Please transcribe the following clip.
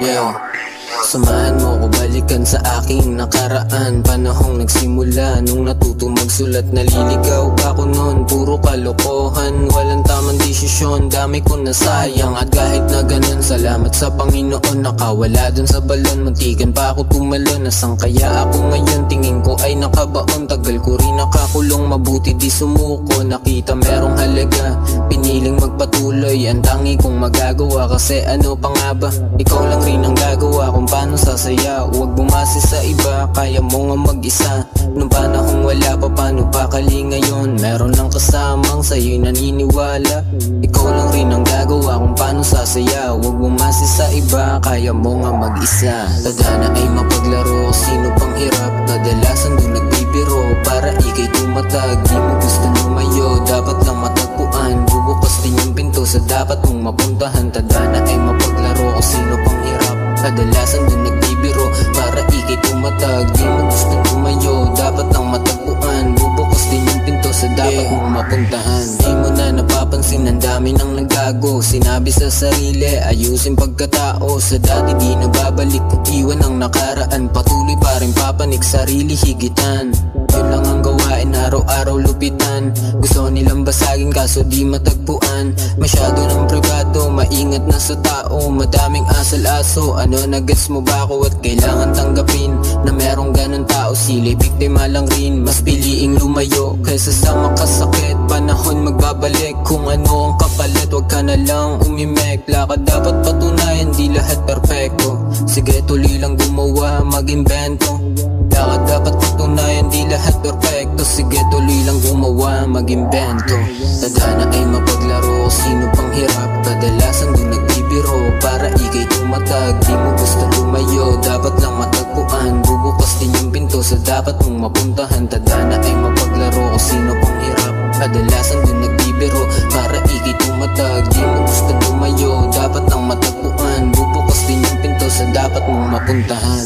Yeah. Samahan mo ko balikan sa aking nakaraan. Panahong nagsimula nung natuto magsulat. Naliligaw ako noon, puro kalokohan. Walang tamang desisyon, dami ko nasayang. At kahit na ganun, salamat sa Panginoon. Nakawala dun sa balon, muntikan pa ako tumalon. Nasaan kaya ako ngayon, tingin ko ay nakabaon. Tagal ko rin nakakulong, mabuti di sumuko. Nakita merong halaga, piniling magpatuloy. Ang tangi kong magagawa, kasi ano pa nga ba? Ikaw lang rin ang gagawa kung paano sasaya. Huwag bumase sa iba, kaya mo nga mag-isa. Nung panahong wala pa, paano pa kali ngayon? Meron lang kasamang sa'yo'y naniniwala. Ikaw lang rin ang gagawa kung paano sasaya. Huwag bumase sa iba, kaya mo nga mag-isa. Tadhana ay mapaglaro, sino pang hirap? Kadalasan doon nagbibiro, para ikay tumatag. Di mo gusto lumayo, dapat lang matagpuan. Bubukas din yung pinto sa dapat mong mapuntahan. Tadhana ay mapaglaro, sino pang hirap? Kadalasan doon nagbibiro, para ikay tumatag. Di mo gusto lumayo, dapat lang matagpuan. Bubukas din yung pinto sa dapat mong mapuntahan. Di mo na napapansin, ang dami nang naggago. Sinabi sa sarili, ayusin pagkatao. Sa dati di na babalik, iwan ang nakaraan. Patuloy pa rin papanik, sarili higitan. Yun lang ang gawain, araw-araw lupitan. Gusto nilang basagin kaso di matagpuan. Masyado ng privado, maingat na sa tao. Madaming asal-aso, ano nagets mo ba ako? At kailangan tanggapin na merong ganun tao. Sila biktima lang rin, mas piliing lumayo kaysa sa makasakit. Panahon magbabalik, kung ano ang kapalit. Huwag ka na lang umimek, lakad dapat patunayan, di lahat perfecto. Sige tuloy lang gumawa, mag-invento. Lakad dapat patunayan, di lahat perfecto. Sige tuloy lang gumawa, mag-invento. Tadhana ay mapaglaro, sino pang hirap? Kadalasan doon nagbibiro, para ikay tumatag. Di mo gusto lumayo, dapat lang matagpuan. Bubukas din yung pinto sa dapat mong mapuntahan. Tadhana ay mapaglaro, sino pang hirap? Kadalasan doon nagbibiro, para ikay tumatag. Di mo gusto lumayo, dapat lang matagpuan. Bubukas din yung pinto sa dapat mong mapuntahan.